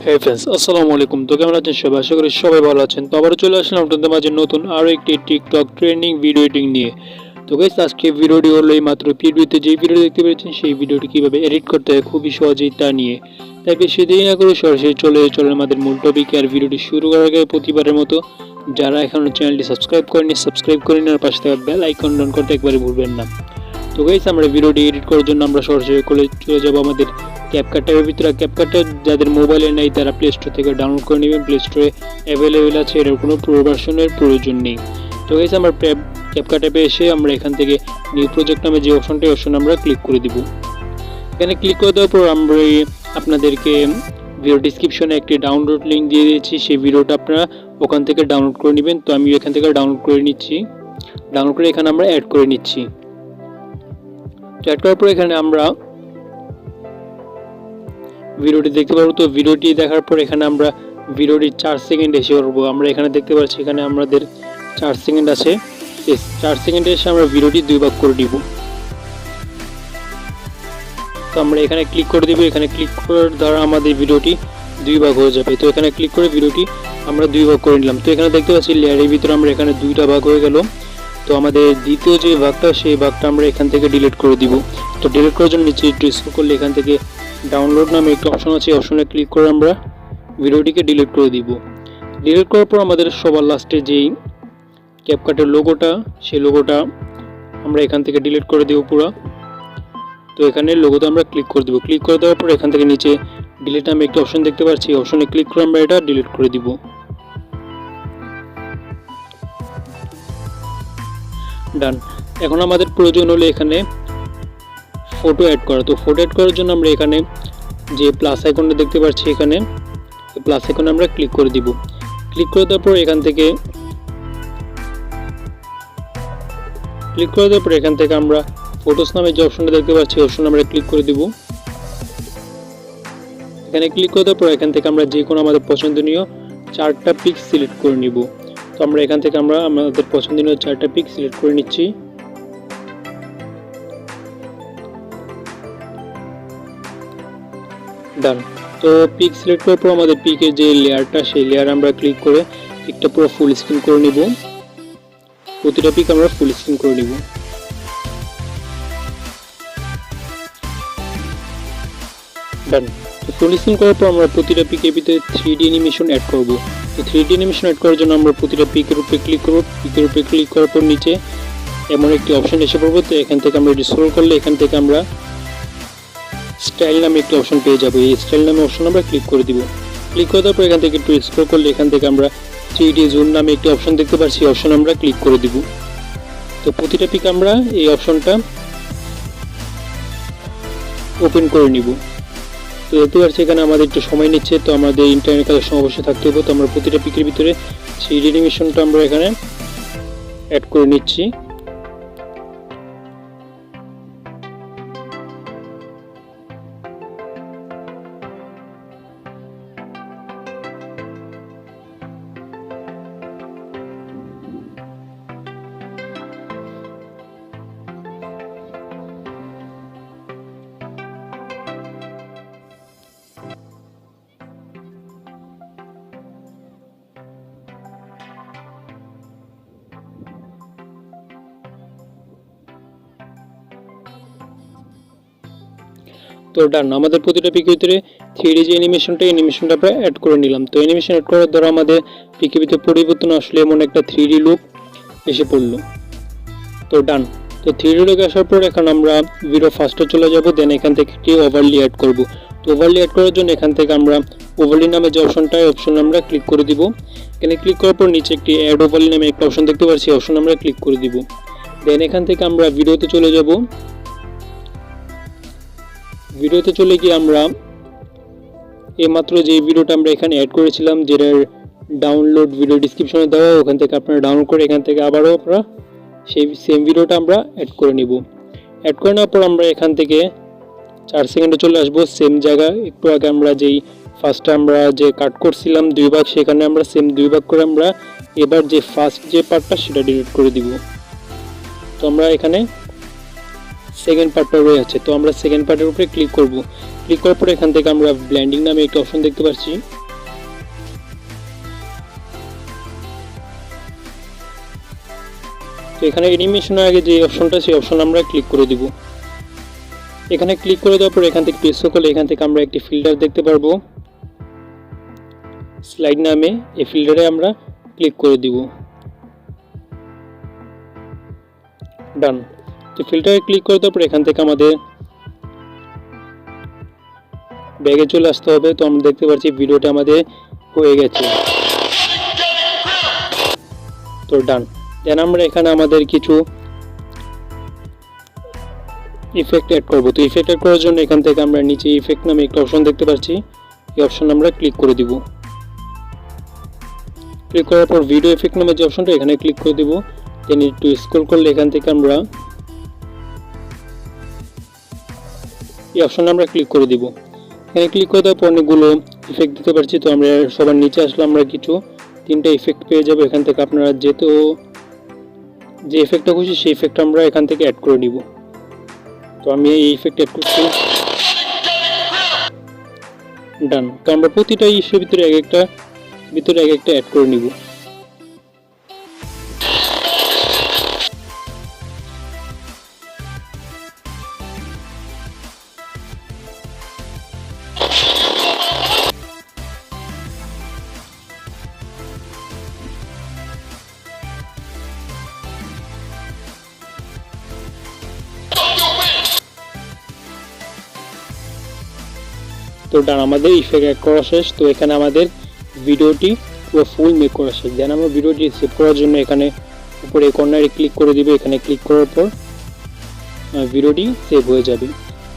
হে friends আসসালামু আলাইকুম। তো কেমন আছেন সবাই? আশা করি সবাই ভালো আছেন। তো আবারও চলে আসলাম আপনাদের মাঝে নতুন আরও একটি টিকটক ট্রেন্ডিং ভিডিও এডিটিং নিয়ে। তো গাইস আজকে ভিডিওটি হলো এই মাত্র প্রিভিউতে যে ভিডিও দেখতে পেয়েছেন সেই ভিডিওটি কীভাবে এডিট করতে হয় খুবই সহজেই তা নিয়ে। তাই বেশি দেরি না করে সরাসরি চলে আমাদের মূল টপিকে। আর ভিডিওটি শুরু করার আগে প্রতিবারের মতো যারা এখনও চ্যানেলটি সাবস্ক্রাইব করেনি আর পাশে থাকা বেল আইকন অন করতে একবারে ভুলবেন না। তো গাইস আমরা ভিডিওটি এডিট করার জন্য আমরা সরাসরি চলে যাব আমাদের ক্যাপকাটের ভিতরে। ক্যাপকাটে যাদের মোবাইলে নেই তারা প্লে স্টোর থেকে ডাউনলোড করে নেবেন। প্লে স্টোরে অ্যাভেলেবেল আছে, এর কোনো প্রো ভার্সনের প্রয়োজন নেই। তো গাইস আমরা ক্যাপকাট অ্যাপে এসে আমরা এখান থেকে নিউ প্রজেক্ট নামে যে অপশনটা আমরা ক্লিক করে দিব। এখানে ক্লিক করে দেওয়ার পর আমরা আপনাদেরকে ভিডিও ডিসক্রিপশনে একটি ডাউনলোড লিঙ্ক দিয়ে দিয়েছি, সেই ভিডিওটা আপনারা ওখান থেকে ডাউনলোড করে নেবেন। তো আমি এখান থেকে ডাউনলোড করে নিচ্ছি। ডাউনলোড করে এখানে আমরা অ্যাড করে নিচ্ছি। অ্যাড করার পর এখানে আমরা ভিডিওটি দেখতে পারবো। তো ভিডিওটি দেখার পর এখানে আমরা ভিডিওটি 4 সেকেন্ড এসে করবো। আমরা এখানে দেখতে পাচ্ছি এখানে আমাদের 4 সেকেন্ড আছে। এই 4 সেকেন্ডে এসে আমরা ভিডিওটি 2 ভাগ করে দিব। তো আমরা এখানে ক্লিক করে দিব। এখানে ক্লিক করার দ্বারা আমাদের ভিডিওটি 2 ভাগ হয়ে যাবে। তো এখানে ক্লিক করে ভিডিওটি আমরা 2 ভাগ করে নিলাম। তো এখানে দেখতে পাচ্ছি লেয়ারের ভিতরে আমরা এখানে 2টা ভাগ হয়ে গেল। তো আমাদের দ্বিতীয় যে ভাগটা সেই ভাগটা আমরা এখান থেকে ডিলিট করে দিব। তো ডিলিট করার জন্য নিচে একটু স্ক্রল করলে এখান থেকে ডাউনলোড নামে একটা অপশন আছে, অপশনে ক্লিক করে আমরা ভিডিওটিকে ডিলিট করে দিব। ডিলিট করার পর আমাদের সবার লাস্টে যেই ক্যাপকাটের লোগোটা সেই লোগোটা আমরা এখান থেকে ডিলিট করে দেব পুরো। তো এখানে লোগোতে আমরা ক্লিক করে দেব। ক্লিক করে দেওয়ার পর এখান থেকে নিচে ডিলিট নামে একটা অপশন দেখতে পাচ্ছি, অপশনে ক্লিক করে আমরা এটা ডিলিট করে দিব। ডান। এখন আমাদের প্রয়োজন হলো এখানে ফটো অ্যাড করা। তো ফটো অ্যাড করার জন্য আমরা এখানে যে প্লাস আইকনটা দেখতে পাচ্ছি এখানে প্লাস আইকনে আমরা ক্লিক করে দিব। ক্লিক করে দেওয়ার পর এখান থেকে আমরা ফটোস নামে যে অপশনটা দেখতে পাচ্ছি অপশনে আমরা ক্লিক করে দিব। এখানে ক্লিক করে দেওয়ার পর এখান থেকে আমরা যে কোনো আমাদের পছন্দনীয় 4টা পিক সিলেক্ট করে নিব। তো আমরা এখান থেকে আমাদের পছন্দনীয় 4টা পিক সিলেক্ট করে নিচ্ছি। ডান। তো পিক সিলেক্ট করার পর আমাদের পিকের যে লেয়ারটা সেই লেয়ার আমরা ক্লিক করে পিকটা পুরো ফুল স্ক্রিন করে নিব। প্রতিটা পিক আমরা ফুল স্ক্রিন করে নিব। ডান। তো ফুল স্ক্রিন করার পর আমরা প্রতিটা পিকের ভিতরে 3D অ্যানিমেশন অ্যাড করব। তো 3D অ্যানিমেশন অ্যাড করার জন্য আমরা প্রতিটা পিকের উপরে ক্লিক করব। পিকের উপরে ক্লিক করার পর নিচে এমন একটি অপশন এসে পড়বে। তো এখান থেকে আমরা স্ক্রল করলে এখান থেকে আমরা স্টাইল নামে একটি অপশন পেয়ে যাবো। এই স্টাইল নামে অপশন আমরা ক্লিক করে দিব। ক্লিক করে দেওয়ার পর এখান থেকে একটু স্ক্রল করলে এখান থেকে আমরা 3D জোন নামে একটি অপশন দেখতে পাচ্ছি, অপশন আমরা ক্লিক করে দিব। তো প্রতিটা পিক আমরা এই অপশনটা ওপেন করে নিব। তো দেখতে পাচ্ছি এখানে আমাদের একটু সময় নিচ্ছে। তো আমাদের ইন্টারনেট কানেকশন অবশ্যই থাকতে হবে। তো আমরা প্রতিটা পিকের ভিতরে 3D অ্যানিমেশনটা আমরা এখানে অ্যাড করে নিচ্ছি। তো ডান। আমাদের প্রতিটা পিকের ভিতরে 3D যে অ্যানিমেশনটা আমরা অ্যাড করে নিলাম। তো অ্যানিমেশন অ্যাড করার দ্বারা আমাদের পিকের ভিতরে পরিবর্তন আসলে এমন একটা 3D লুক এসে পড়লো। তো ডান। তো 3D লুক আসার পর এখন আমরা ভিডিও ফার্স্টে চলে যাব। দেন এখান থেকে একটি ওভারলি অ্যাড করব। তো ওভারলি অ্যাড করার জন্য এখান থেকে আমরা ওভারলি নামে যে অপশনটা অপশন আমরা ক্লিক করে দিব। এখানে ক্লিক করার পর নিচে একটি অ্যাড ওভারলি নামে একটা অপশন দেখতে পাচ্ছি, অপশন আমরা ক্লিক করে দিব। দেন এখান থেকে আমরা ভিডিওতে চলে যাব। ভিডিওতে চলে গিয়ে আমরা এইমাত্র যে ভিডিওটা আমরা এখানে অ্যাড করেছিলাম যেটার ডাউনলোড ভিডিও ডিসক্রিপশনে দেওয়া, ওখান থেকে আপনারা ডাউনলোড করে এখান থেকে আবারও আপনারা সেই সেম ভিডিওটা আমরা অ্যাড করে নিব। অ্যাড করে নেওয়ার পর আমরা এখান থেকে 4 সেকেন্ডে চলে আসবো সেম জায়গা। একটু আগে আমরা যেই ফার্স্টে আমরা যে কাট করছিলাম 2 ভাগ, সেখানে আমরা সেম 2 ভাগ করে আমরা এবার যে ফার্স্ট যে পার্টটা সেটা ডিলিট করে দিব। তো আমরা এখানে সেকেন্ড পার্টটা রয়ে আছে। তো আমরা সেকেন্ড পার্টের উপরে ক্লিক করব। ক্লিক করার পর এখান থেকে আমরা ব্লেন্ডিং নামে একটা অপশন দেখতে পাচ্ছি। তো এখানে অ্যানিমেশনের আগে যে অপশনটা সেই অপশন আমরা ক্লিক করে দিব। এখানে ক্লিক করে দেওয়ার পর এখান থেকে পেজ করলে এখান থেকে আমরা একটি ফিল্টার দেখতে পারবো স্লাইড নামে। এই ফিল্টারে আমরা ক্লিক করে দিব। ডান। তো ফিল্টারে ক্লিক করে দেওয়ার পর এখান থেকে আমাদের ব্যাগে চলে আসতে হবে। তো আমরা দেখতে পাচ্ছি ভিডিওটা আমাদের হয়ে গেছে। তো ডান। দেন আমরা এখানে আমাদের কিছু ইফেক্ট অ্যাড করব। তো ইফেক্ট অ্যাড করার জন্য এখান থেকে আমরা নিচে ইফেক্ট নামে একটা অপশন দেখতে পাচ্ছি। এই অপশন আমরা ক্লিক করে দিব। ক্লিক করার পর ভিডিও ইফেক্ট নামে যে অপশনটা এখানে ক্লিক করে দিব। দেন একটু স্ক্রল করলে এখান থেকে আমরা এই অপশনে আমরা ক্লিক করে দিব। এখানে ক্লিক করে দেওয়ার পর অনেকগুলো ইফেক্ট দিতে পারছি। তো আমরা সবার নিচে আসলে আমরা কিছু 3টা ইফেক্ট পেয়ে যাব। এখান থেকে আপনারা যে ইফেক্টটা খুশি সেই ইফেক্ট আমরা এখান থেকে অ্যাড করে নিব। তো আমি এই ইফেক্ট অ্যাড করছি। ডান। তো আমরা প্রতিটা ইস্যুর ভিতরে এক একটা অ্যাড করে নিব। তো ডান, আমাদের ইফেক্ট অ্যাড করা শেষ। তো এখানে আমাদের ভিডিওটি পুরো ফুল মেক করা শেষ। দেন আমরা ভিডিওটি সেভ করার জন্য এখানে উপরে কর্নারে ক্লিক করে দিব। এখানে ক্লিক করার পর ভিডিওটি সেভ হয়ে যাবে।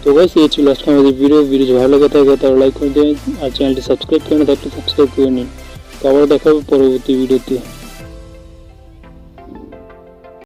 তো গাইস, এই ছিল আজকে আমাদের ভিডিও ভালো লাগে থাকে তাহলে লাইক করে দেবেন আর চ্যানেলটি সাবস্ক্রাইব করে না থাকলে সাবস্ক্রাইব করে নিন। তো আবার দেখা হবে পরবর্তী ভিডিওতে।